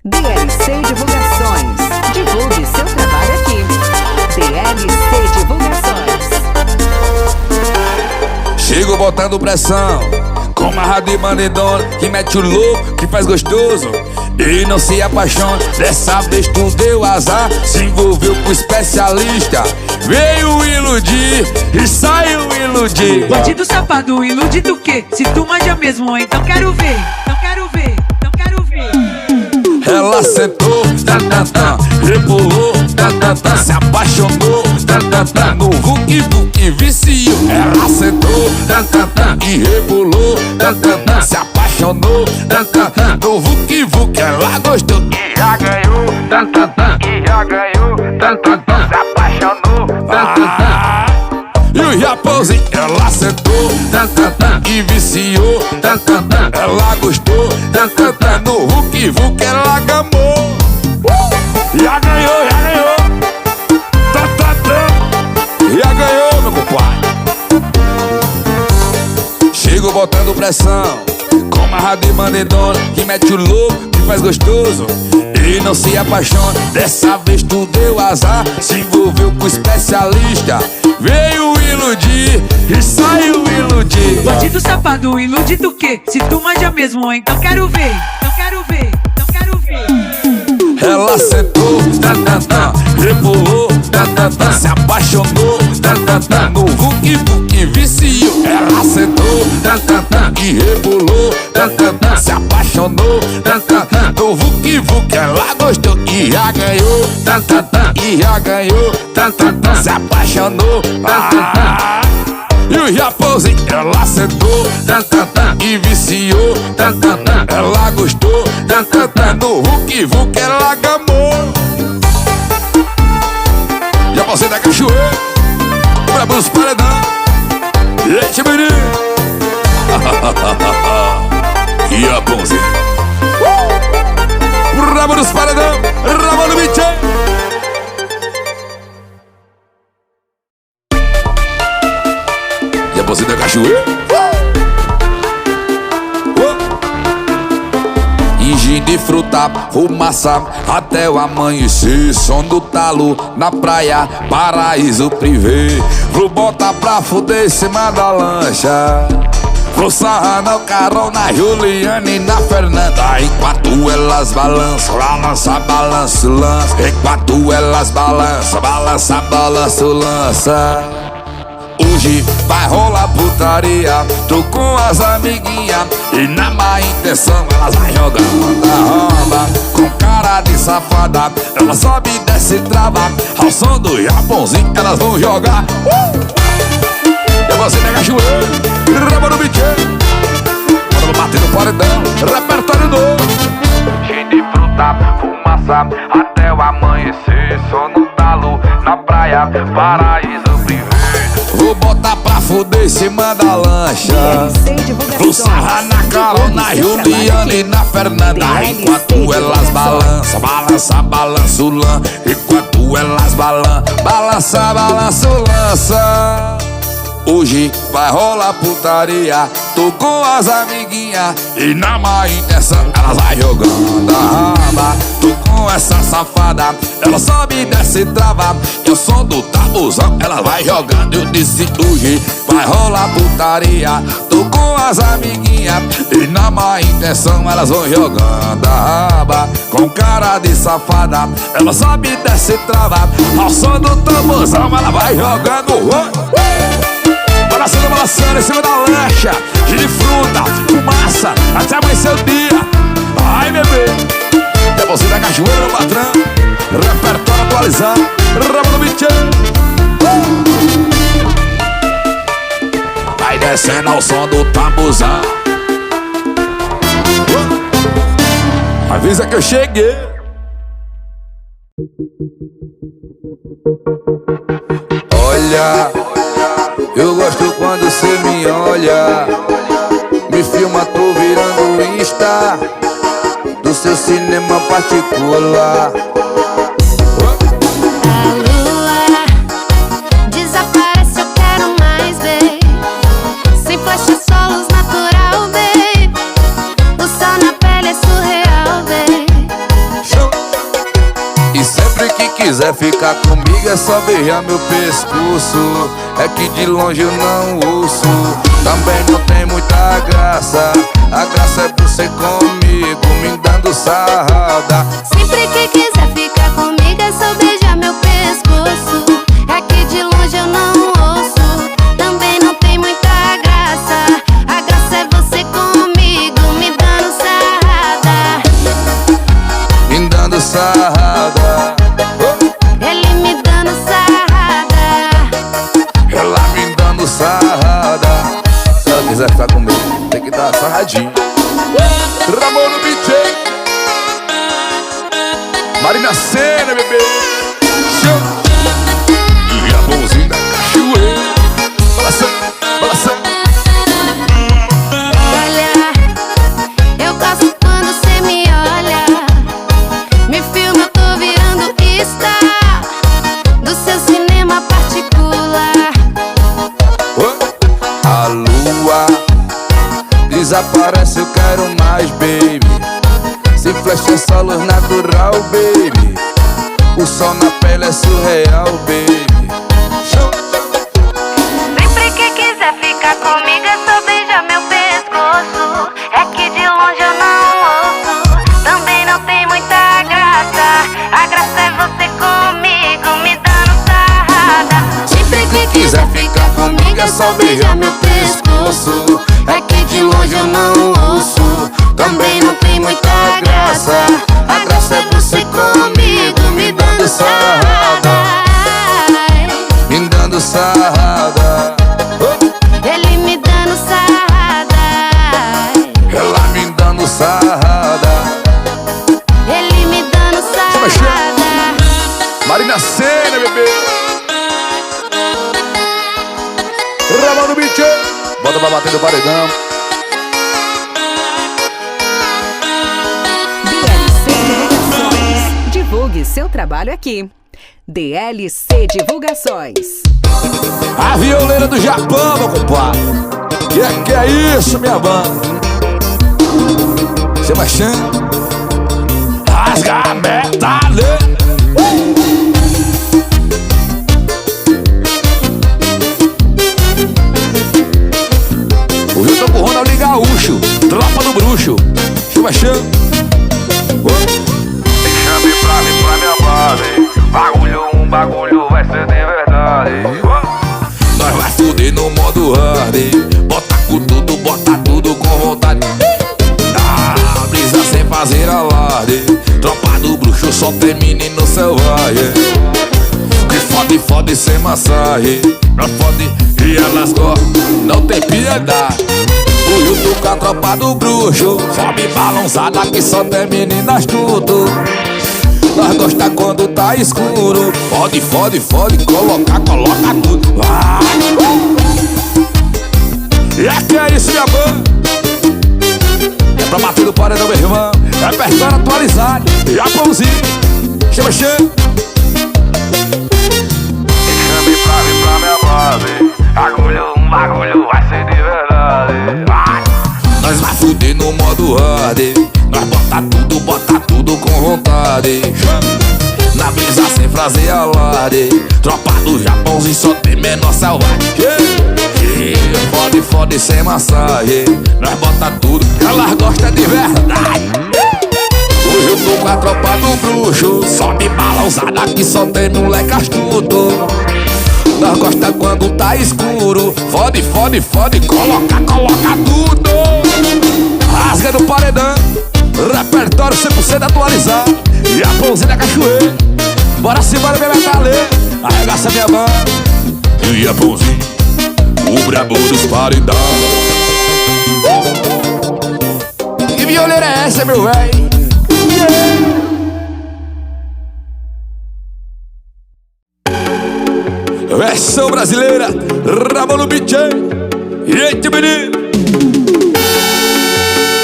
DLC Divulgações. Divulgue seu trabalho aqui. DLC Divulgações. Chego botando pressão, com uma rádio bandidona que mete o louco, que faz gostoso e não se apaixona. Dessa vez tu deu azar, se envolveu com especialista. Veio iludir e saiu iludir. Bandido safado, iludido o quê? Se tu manja mesmo, então quero ver. Não quero ver, não quero ver. Ela sentou, rebolou, se apaixonou, no vuc-vuc viciou. Ela sentou, e rebolou, se apaixonou, no vuc-vuc ela gostou e já ganhou, se apaixonou. E o Japãozinho, ela sentou, e viciou, ela gostou, no vuc-vuc ela gamou. Já ganhou, já ganhou, meu compadre. Chego botando pressão, com uma rádio bandidona que mete o louco, que faz gostoso e não se apaixona. Dessa vez tu deu azar, se envolveu com especialista. Veio iludir e saiu iludir. Bandido safado, iludido o quê? Se tu manja mesmo, então quero ver. Não quero ver, não quero ver. Ela sentou, rebolou, se apaixonou, no vuc-vuc viciou. Ela sentou, e rebolou, se apaixonou, no vuc-vuc ela gostou e já ganhou, se apaixonou. E o Japãozinho, ela sentou, e viciou, ela gostou, no vuc-vuc ela gamou. Japãozinho da Cachoeira, o brabo dos paredão. Eita, menino. Japãozinho, brabo dos paredão, rabo do bicho. Japãozinho da Cachoeira. Gin de fruta, fumaça, até o amanhecer. Som do talo na praia, paraíso privê. Vou botar pra fuder em cima da lancha. Vou sarrar no carro na Juliana e na Fernanda. Enquanto elas balançam, balança, balança, lança. Enquanto elas balançam, balança, balança, lança. Hoje vai rolar putaria, tô com as amiguinhas e na má intenção elas vai jogando a roda. Com cara de safada, ela sobe e desce e trava. Ao som do Japãozinho elas vão jogar. Eu vou ser da Cachoeira, rabo no bicheiro, quando bater no paredão, repertório novo. Cheio de fruta, fumaça, até o amanhecer. Som no talo, na praia, paraíso privê. Vou botar pra fuder em cima da lancha. Vou sarrar na Carol, na Juliana e na Fernanda. Enquanto elas balançam, balança, balança o lã. Enquanto elas balança, balança o lança. Hoje vai rolar putaria, tô com as amiguinhas e na má intenção elas vai jogando a raba. Tô com essa safada, ela sobe e desce e trava. E o som do tabuzão ela vai jogando. Eu disse hoje vai rolar putaria, tô com as amiguinhas e na má intenção elas vão jogando a raba. Com cara de safada, ela sobe e desce e trava. Ao som do tabuzão ela vai jogando. Balançando, balançando em cima da lancha. De fruta, fumaça, até amanhecer o dia. Ai, bebê. É você da Cachoeira, meu patrão. Repertório atualizado, rabo do bicheiro. Vai descendo ao som do tambuzão. Avisa que eu cheguei. Olha, eu gosto quando cê me olha. Me filma, tô virando Insta do seu cinema particular. A lua desaparece, eu quero mais ver. Sem flash, só luz natural, babe. O sol na pele é surreal, babe. quiser ficar comigo é só beijar meu pescoço. É que de longe eu não ouço. Também não tem muita graça. A graça é você comigo, me dando sarrada. Sempre que quiser ficar comigo é só beijar meu pescoço. É que de longe eu não ouço. Também não tem muita graça. A graça é você comigo, me dando sarrada. Me dando sarrada. Ele me dando sarrada. Ela me dando sarrada. Se ela quiser ficar comigo, tem que dar sarradinho. Ramon no beat. Marina Sena, bebê. Show. E a mãozinha da cachoeira. Balançando, balançando. Olha, eu gosto quando cê me olha. Me filma, eu tô virando star do seu cinema particular. A lua desaparece, eu quero mais, baby. Se flecha é só luz natural, baby. O sol na pele é surreal, baby. Sempre que quiser ficar comigo é só beijar meu pescoço. É que de longe eu não ouço. Também não tem muita graça. A graça é você comigo, me dando sarrada. Sempre que quiser ficar comigo é só beijar meu pescoço. É que de longe eu não ouço. Também não tem muita graça. A graça é você comigo, me dando sarrada. Me dando sarrada. Ele me dando sarrada. Ela me dando sarrada. Ele me dando sarrada. Marina Sena, bebê. Ramon no beat. Bota pra bater no paredão. DLC Divulgações. Divulgue seu trabalho aqui. DLC Divulgações. A violeira do Japão, meu compadre. Que é isso, minha banda? Chama Chan. Rasga a metade. Hoje eu tô com o Ronaldinho Gaúcho, tropa do bruxo. Chama Chan. Chame pra mim, pra minha base. Bagulho vai ser de verdade. Nós vai fuder no modo hard. Bota tudo com vontade. Dá brisa sem fazer alarde. Tropa do bruxo, só tem menino selvagem. Que fode sem massagem. Não fode e elas gostam, não tem piedade. Hoje eu tô com a tropa do bruxo. Sobe balançada que só tem meninas tudo. Nós gosta quando tá escuro. Fode, coloca tudo. E aqui é isso, minha banda. É pra bater no paredão, meu irmão. Repertório atualizado. E a pãozinho. Chama. Chame pra mim, pra minha base. Bagulho vai ser de verdade. Nós vai fuder no modo hard. Nós bota tudo com vontade. Na brisa sem frase alarde. Tropa do Japãozinho só tem menor selvagem. Fode sem massagem. Nós bota tudo que elas gostam de verdade. Hoje eu tô com a tropa do bruxo. Sobe balançada que só tem moleque astuto. Nós gosta quando tá escuro. Fode, coloca tudo. Rasga no paredão. Repertório 100% atualizado. E a pãozinha da cachoeira. Bora meu metaleiro. Arregaça minha mão. E a pãozinha, o brabo dos paredão. Que violeira é essa, meu véi? Versão brasileira, Ramon no beat. Eita, menino.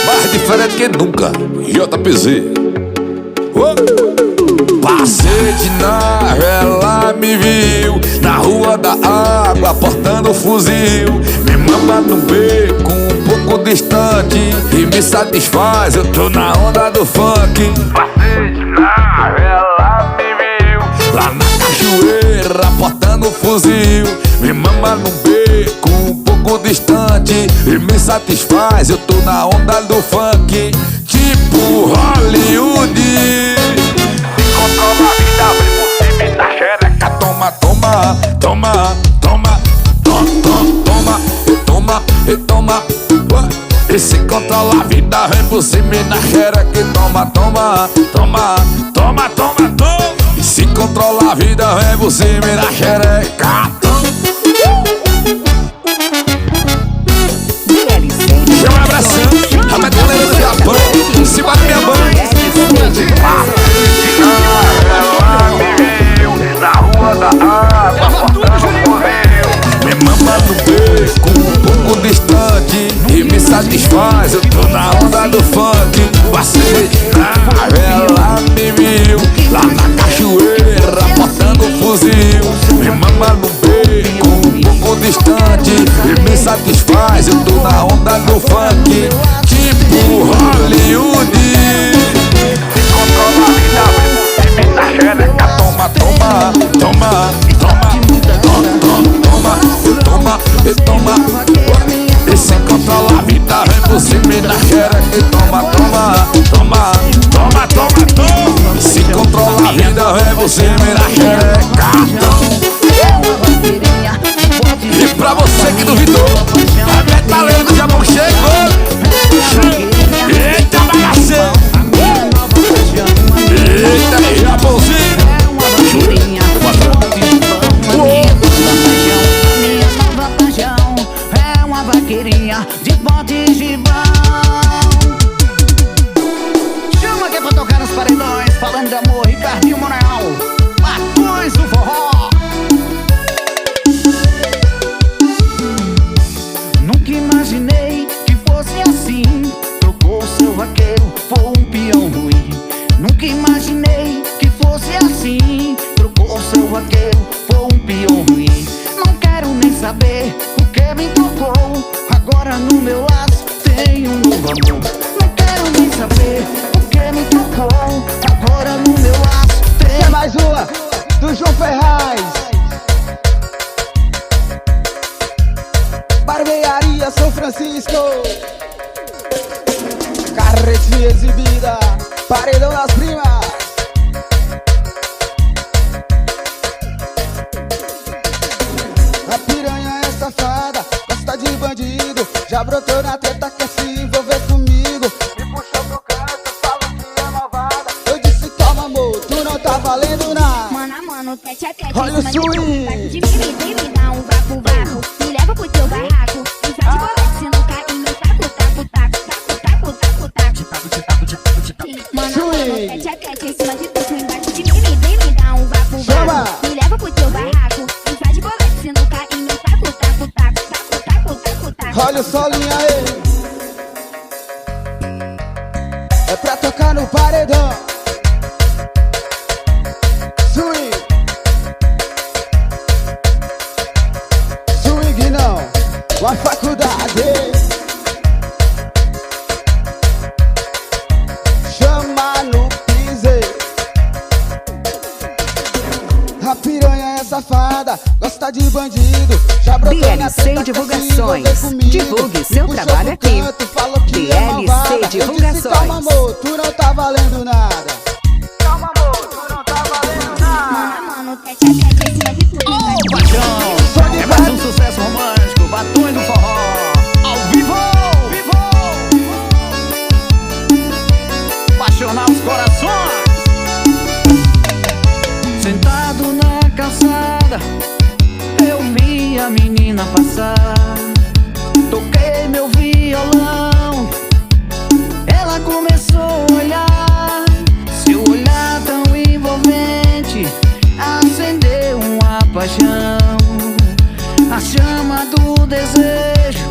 Mais diferente que nunca, JPZ. Passei de nave, ela me viu na rua da água, portando fuzil. Me manda no beco, um pouco distante, e me satisfaz, eu tô na onda do funk. Passei de nave, ela me viu Lá fuzil. Me mama num beco um pouco distante e me satisfaz, eu tô na onda do funk, tipo Hollywood. Controla a vida, vem por cima e na xereca. Toma, toma, toma, toma, toma, toma, toma. E se controla a vida, vem por cima e na xereca. Toma, toma, toma, toma, toma, toma. E se controla a vida, vem por cima e na xereca. Chama um abração, a metaleira do Japão, em cima da minha banda. Na rua da água, cortando o correio. Me mama no beco, um pouco distante e me satisfaz, eu tô na onda do funk. Passei na vela, me viu lá na cachoeira, botando fuzil. Me mama no beco, um pouco distante e me satisfaz, eu tô na onda do funk, tipo Hollywood. Controla a vida, vem por cima e na xereca. Toma, toma, toma, toma, toma, toma, toma. E se controla a vida, vem por cima e na xereca. Toma, toma, toma, toma, toma, toma. E se controla a vida, vem por cima e na xereca. E pra você que duvidou, a metaleira do Japão chegou. Eita, bagaceiro. Eita, Japãozinho. É uma vaqueirinha de bote gibão. Chama que é pra tocar nos paredões, falando de amor, Ricardinho Monreal, Latões do Forró. Nunca imaginei que fosse assim. Trocou seu vaqueiro por um peão ruim. Nunca imaginei que fosse assim. Trocou seu vaqueiro por um peão ruim. Não quero nem saber o que me trocou. Agora no meu laço tem um novo amor. Não quero nem saber o que me trocou. Agora no meu laço tem. É mais uma do João Ferraz. Barbearia São Francisco. Carretinha exibida, paredão das primas. A piranha é safada, gosta de bandido. Já brotou na treta, quer se envolver comigo. Me puxou pro canto, falou que é malvada. Eu disse calma amor, tu não tá valendo nada. Mano a mano, tete a tete, olha o swing. de mim, vem me dar um vapo, vapo. Me leva pro teu barraco, invade bolete, se não cair no taco, taco, taco, taco, taco, taco, taco. Mano a mano, tete a tete, em cima de tu, embaixo de mim, vem me dar um vapo, vapo. Me leva pro teu barraco, invade bolete, se não cair no taco, taco, taco, taco, taco, taco. Olha o solinho aí. É pra tocar no paredão. Swing. Swing não, uma faculdade. Chama no piseiro. A piranha é safada, gosta de bandido. Já brotou na DLC treta, Divulgações. quer se envolver comigo. Divulgue seu Me puxou trabalho pro aqui. canto, falou que é DLC malvada. Eu disse Divulgações. calma amor, tu não tá valendo nada. Calma amor, tu não tá valendo nada. Mano a mano, tete a tete, em cima de tu, Paixão, é mais um sucesso romântico, Latões do Forró, ao vivo, apaixonar os corações. Sentado na calçada, eu vi a menina passar. Toquei meu violão, ela começou a olhar. Seu olhar tão envolvente acendeu uma paixão, a chama do desejo,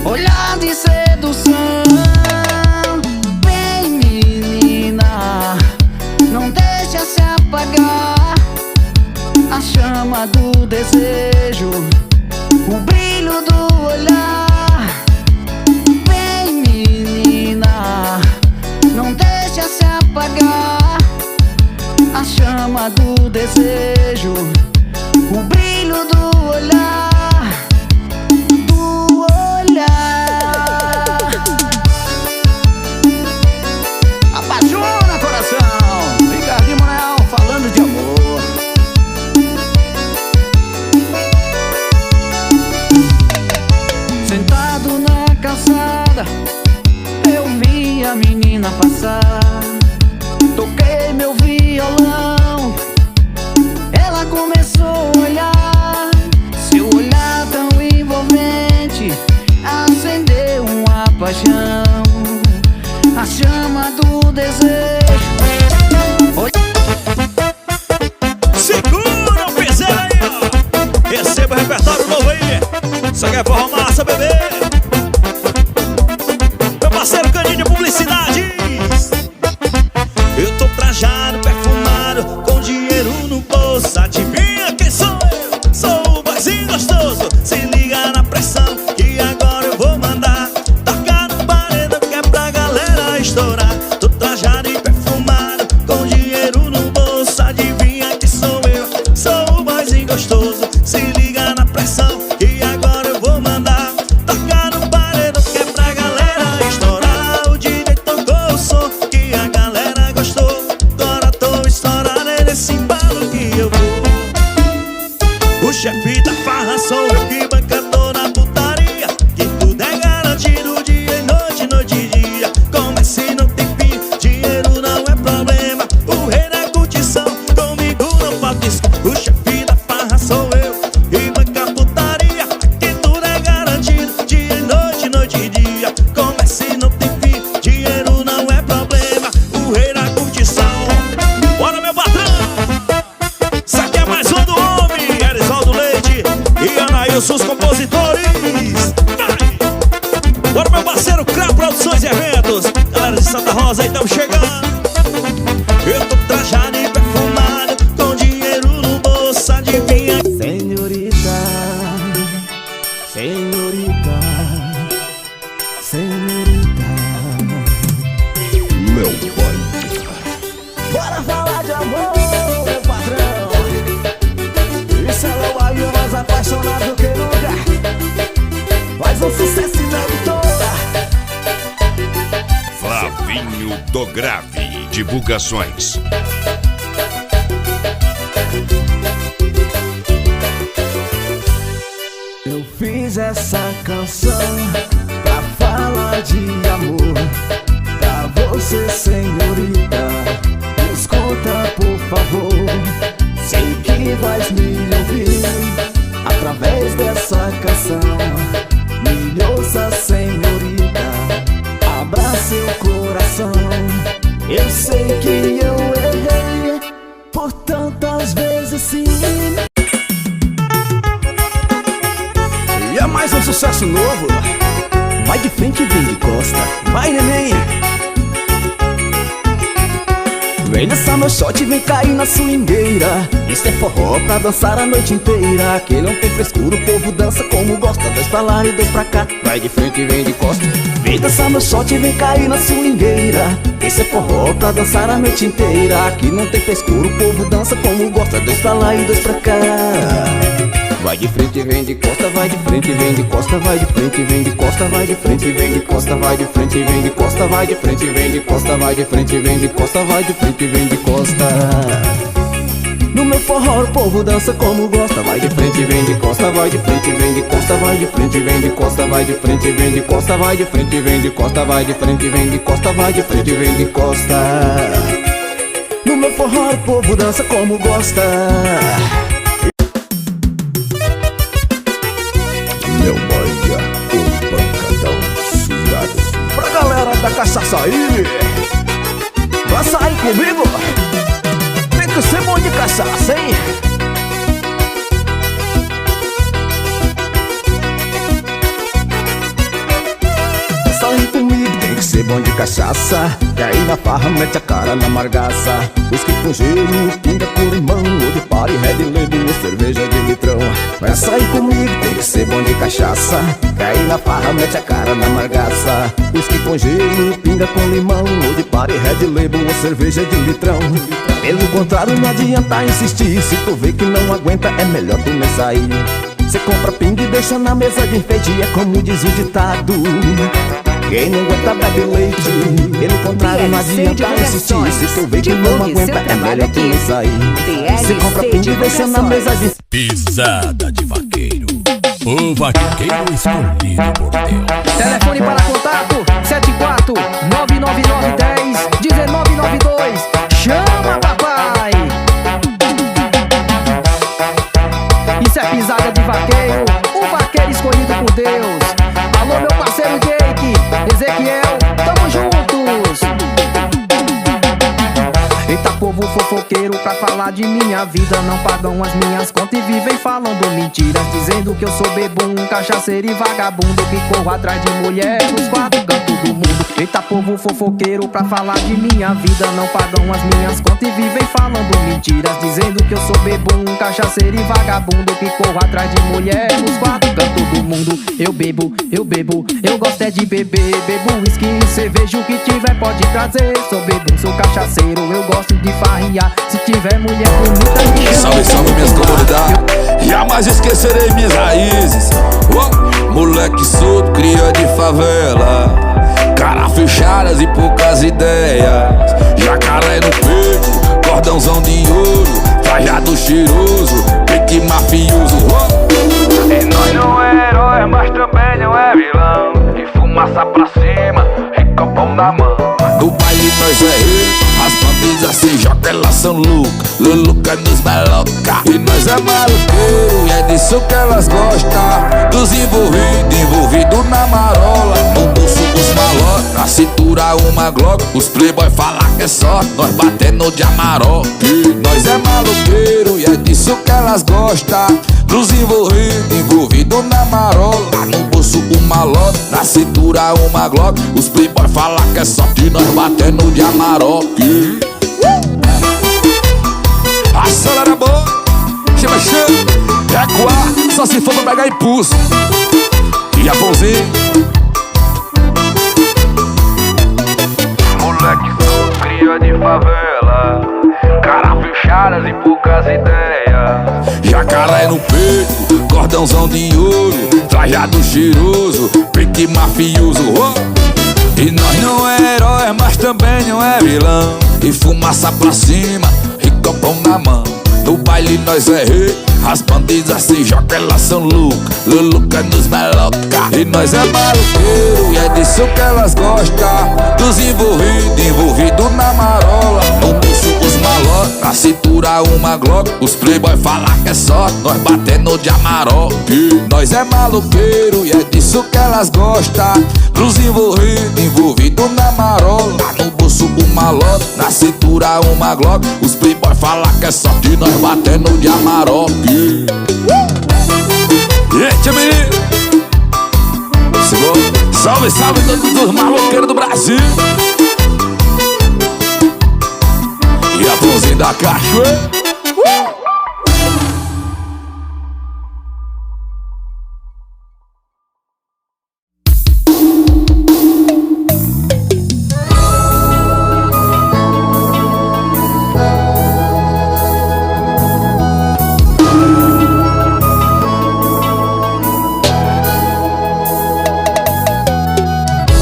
olhar de sedução. Vem menina, não deixa se apagar a chama do desejo, o brilho do olhar. Vem menina, não deixa se apagar a chama do desejo, o brilho brilho do olhar, do olhar. Apaixona, coração. Ricardinho Moral falando de amor. Sentado na calçada, eu vi a menina passar. Toquei meu violão, ela começou a olhar. Seu olhar tão envolvente acendeu uma paixão, a chama do desejo. Segura o piseiro aí, ó. Receba o repertório novo aí. Só quer forró massa, bebê. Meu parceiro Caninho de Publicidades. Eu tô trajado, perfumado, com dinheiro no bolso. Adivinha quem sou eu? Sou o boyzinho gostoso. Se liga na pressão que agora eu vou mandar tocar no paredão que é pra galera estourar. Tô trajado e perfumado, com dinheiro no bolso. Adivinha quem sou eu? Sou o boyzinho gostoso. Se liga na pressão que agora eu vou mandar tocar no paredão que é pra galera estourar. O DJ tocou o som que a galera gostou. Agora tô estourado, é nesse embalo que eu vou. O chefe da farra sou eu que banca toda a putaria, que tudo é garantido dia e noite, noite e dia. Comece não tem fim, dinheiro não é problema. O rei da curtição, comigo não falta isso. O chefe da farra sou eu que banca a putaria, que tudo é garantido dia e noite, noite e dia. Comece não tem fim, dinheiro não é problema. O rei da curtição. Bora, meu patrão! Isso aqui é mais um do homem, Erisaldo Leite e Anailson, os compositores. Vai! Bora, meu parceiro Crá Produções e Eventos. Galera de Santa Rosa, aí tamo chegando. Eu tô trajado e perfumado, com dinheiro no bolso, adivinha? Senhorita, senhorita, senhorita. Meu pai. Bora falar de amor, meu patrão. Isso é o Bahia mais apaixonado que nunca. Faz um sucesso inédito. Flavinho do Grave Divulgações. Eu fiz essa canção pra falar de amor pra você, senhorita. Escuta, por favor. Sei que vais me ouvir através dessa canção. Me ouça, senhorita, abra seu coração. Eu sei que eu errei por tantas vezes, sim. E é mais um sucesso novo. Vai de frente e vem de costa. Vai, neném. Vem dançar meu shot, vem cair na swingueira. Isso é forró pra dançar a noite inteira. Aqui não tem frescura, o povo dança como gosta. Dois pra lá e dois pra cá. Vai de frente e vem de costa. Vem dançar meu shot, vem cair na swingueira. Isso é forró pra dançar a noite inteira. Aqui não tem frescura, o povo dança como gosta. Dois pra lá e dois pra cá. Vai de frente e vem de costa, vai de frente e vem de costa, vai de frente e vem de costa, vai de frente e vem de costa, vai de frente e vem de costa, vai de frente e vem de costa, vai de frente e vem de costa, vai de frente e vem de costa. No meu forró o povo dança como gosta. Vai de frente e vem de costa, vai de frente e vem de costa, vai de frente e vem de costa, vai de frente e vem de costa, vai de frente e vem de costa, vai de frente e vem de costa, vai de frente e vem de costa. No meu forró o povo dança como gosta. Meu Bahia, o pancadão suado. Pra galera da Cachaçaí, vai sair comigo? Tem que ser bom de cachaça, hein? Sair comigo tem que ser bom de cachaça. Cair na farra, mete a cara na margaça. Whisky com gelo, pinga com limão. Ou de party, red label ou cerveja de litrão. Pra sair comigo tem que ser bom de cachaça. Cair na farra, mete a cara na margaça. Whisky com gelo, pinga com limão. Ou de party, red label ou cerveja de litrão. Pelo contrário, não adianta insistir. Se tu vê que não aguenta, é melhor tu nem sair. Cê compra pinga e deixa na mesa de enfeite. É como diz o ditado: quem não aguenta bebe leite. Pelo contrário, não adianta insistir. Se tu vê que não aguenta, é melhor tu nem sair. Cê compra pinga e deixa na mesa de... Pisada de vaqueiro. O vaqueiro escolhido por Deus. Telefone para contato 74-99910-1992. Chama, papai! Isso é pisada de vaqueiro, o vaqueiro escolhido por Deus. Alô, meu parceiro Jake, Ezequiel, tamo juntos! Eita, povo fofoqueiro, pra falar de minha vida não pagam as minhas contas e vivem falando mentiras, dizendo que eu sou bebum, cachaceiro e vagabundo, que corro atrás de mulher nos quatro cantos do mundo. Eita, povo fofoqueiro, pra falar de minha vida não pagam as minhas contas e vivem falando mentiras, dizendo que eu sou bebum, cachaceiro e vagabundo, que corro atrás de mulher nos quatro cantos do mundo. Eu bebo, eu gosto é de beber, bebo whisky e cerveja, o que tiver pode trazer. Sou bebum, sou cachaceiro, eu gosto de farriar. Se tiver mulher bonita, me chama. Salve, salve minhas comunidades. Jamais esquecerei minhas raízes. Moleque solto, cria de favela. Cara fechadas e poucas ideias. Jacaré no peito, cordãozão de ouro. Trajado cheiroso, pique mafioso. E nós não é herói, mas também não é vilão. E fumaça pra cima, e copão na mão. No baile nós é rei, as bandidas se jogam, elas são loucas. Luluca nos meloca. E nós é maluqueiro, e é disso que elas gostam. Dos envolvido na marola. No bolso os maloca, na cintura uma glock. Os playboy falam que é só nós batendo de amaró. E nós é maluqueiro, e é disso que elas gostam. Dos envolvido na marola. No bolso uma lota, na cintura uma glock. Os playboy falam que é só de nós batendo de amarok. Acelera a boca, chama, recuar, só se for pra pegar impulso. E a pãozinho. Moleque solto, cria de favela. Cara fechadas e poucas ideias. Jacaré no peito, cordãozão de ouro. Trajado cheiroso, pique mafioso. E nós não é herói, mas também não é vilão. E fumaça pra cima, e copão na mão. No baile nós é rei, as bandidas se jogam, elas são loucas. Luluca nos meloca. E nós é maluqueiro, e é disso que elas gostam. Dos envolvido na marola. No bolso os maloca, na cintura uma glock. Os playboy falam que é só nós batendo de amaró. E nós é maluqueiro, e é disso que elas gostam. Dos envolvido na marola. No bolso uma lota, na cintura uma glock. Os playboy falam que é só de nós batendo de amaró. Eita, menino! Salve, salve todos os maloqueiros do Brasil. E a pãozinha da cachoeira.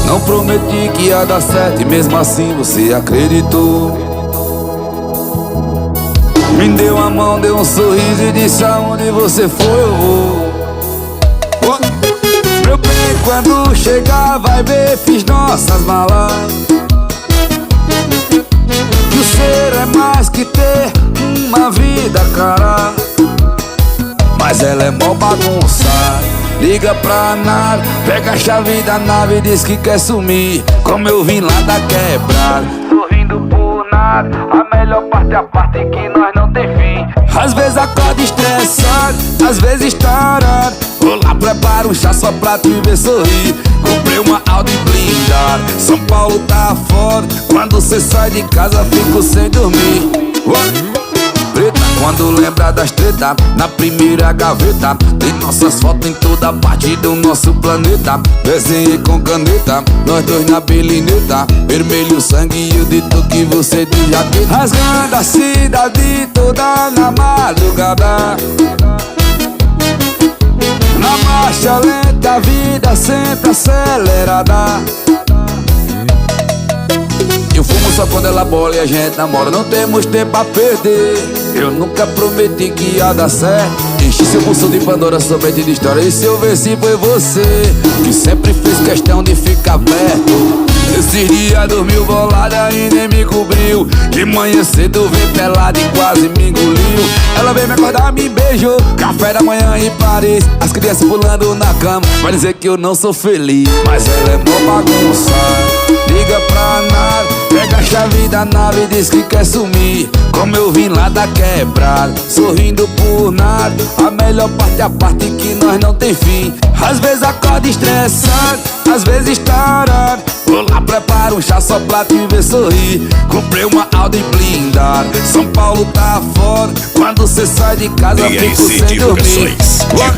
Não prometi que ia dar certo e mesmo assim você acreditou. Me deu a mão, deu um sorriso e disse aonde você foi eu vou. Meu bem, quando chegar vai ver, fiz nossas malas. Que o ser é mais que ter uma vida, cara. Mas ela é mó bagunçada. Liga pra nave, pega a chave da nave e diz que quer sumir. Como eu vim lá da quebrada, Sorrindo por nada, a melhor parte é a parte que nós não tem fim. às vezes acorda estressado, às vezes tarado. Vou lá pra preparo um chá só pra te ver sorrir. Comprei uma Audi blindada, São Paulo tá foda. Quando cê sai de casa fico sem dormir. Preta, quando lembra das treta, na primeira gaveta tem nossas fotos em toda parte do nosso planeta. Desenhei com caneta, nós dois na belineta. Vermelho sangue e o dito que você de jaqueta. Rasgando a cidade toda na madrugada, na marcha lenta, a vida sempre acelerada. Eu fumo só quando ela bola e a gente namora. Não temos tempo a perder. Eu nunca prometi que ia dar certo. Enchi seu bolso de Pandora, somente de história. E se eu ver se foi você que sempre fez questão de ficar perto. Esses dias dormiu bolada e nem me cobriu. De manhã cedo veio pelada e quase me engoliu. Ela veio me acordar, me beijou. Café da manhã em Paris, as crianças pulando na cama. Vai dizer que eu não sou feliz, mas ela é mó bagunça. Liga pra nada, pega a chave da nave e diz que quer sumir. Como eu vim lá da quebrada, sorrindo por nada. A melhor parte é a parte que nós não tem fim. Às vezes acordo estressado, às vezes tarado. Vou lá, preparo um chá só pra te ver sorrir. Comprei uma Audi blindada, São Paulo tá foda. Quando cê sai de casa fico sem dormir.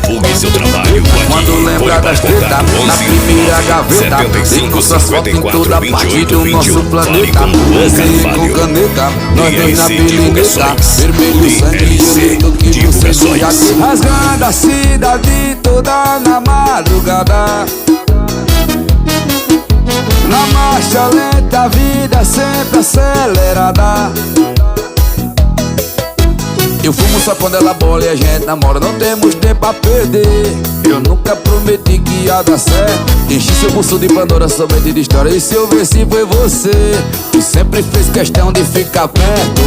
Divulgue seu trabalho quando lembra das treta, na primeira gaveta tem nossas fotos em toda parte do nosso planeta. Desenhei com caneta, nós dois na belineta. Vermelho sangue e o dito que você de jaqueta. Rasgando a cidade toda na madrugada, na marcha lenta, a vida sempre acelerada. Eu fumo só quando ela bola e a gente namora. Não temos tempo a perder. Eu nunca prometi que ia dar certo. Enchi seu bolso de Pandora, somente de história. E se eu ver se foi você que sempre fez questão de ficar perto.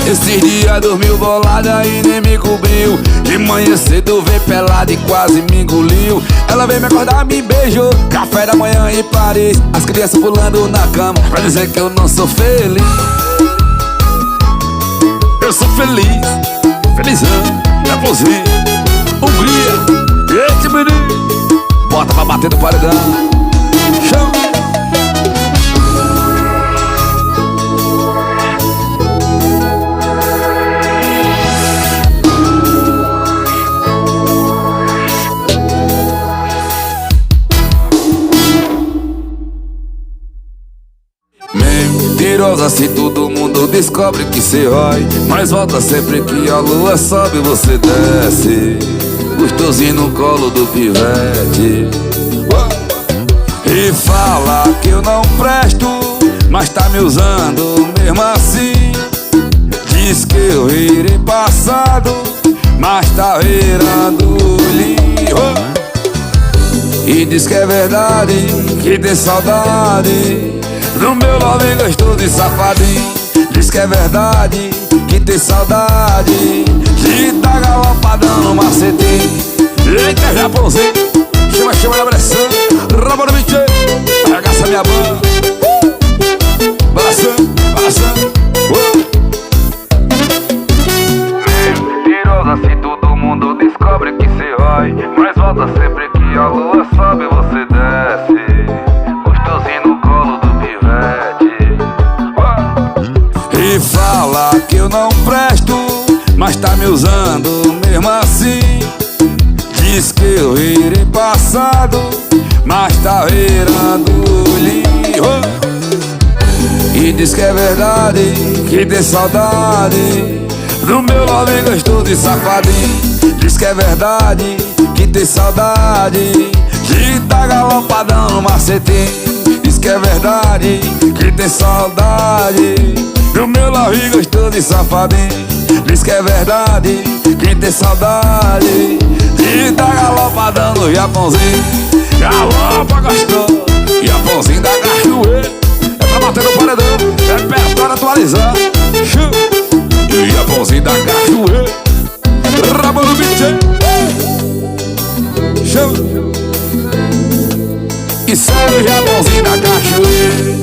Esses dias dormiu bolada e nem me cobriu. De manhã cedo veio pelada e quase me engoliu. Ela veio me acordar, me beijou. Café da manhã em Paris, as crianças pulando na cama. Pra dizer que eu não sou feliz. Eu sou feliz, felizão, nervosinho, Hungria, esse menino. Bota pra bater no paredão. Chama. Mentirosa se todo mundo descobre que cê vai, mas volta sempre que a lua sobe você desce. Gostosinho no colo do pivete. E fala que eu não presto, mas tá me usando mesmo assim. Diz que eu virei passado, mas tá virando livro. E diz que é verdade, que tem saudade do meu nome gostoso e safadinho. Diz que é verdade, que tem saudade de tá galopadão no macetinho. Eita, Japãozinho, chama na pressão. Rouba no bicho, arregaça minha mão. Balançando, balançando. Mentirosa se todo mundo descobre que cê vai, mas volta sempre que a lua sobe você desce. Gostosinho no colo do pivete. E fala que eu não presto, mas tá me usando mesmo assim. Diz que eu virei passado, mas tá virando livro. E diz que é verdade, que tem saudade do meu nome gostoso e safadinho. Diz que é verdade, que tem saudade de tá galopadão no macetinho. Diz que é verdade, que tem saudade do meu nome gostoso e safadinho. Diz que é verdade, que tem saudade de tá galopadão no Japãozinho. Galopa gostoso, Japãozinho da cachoeira. É pra bater no paredão, repertório atualizado. E o Japãozinho da cachoeira, rabo no bicho. Chama. E sai o Japãozinho da cachoeira.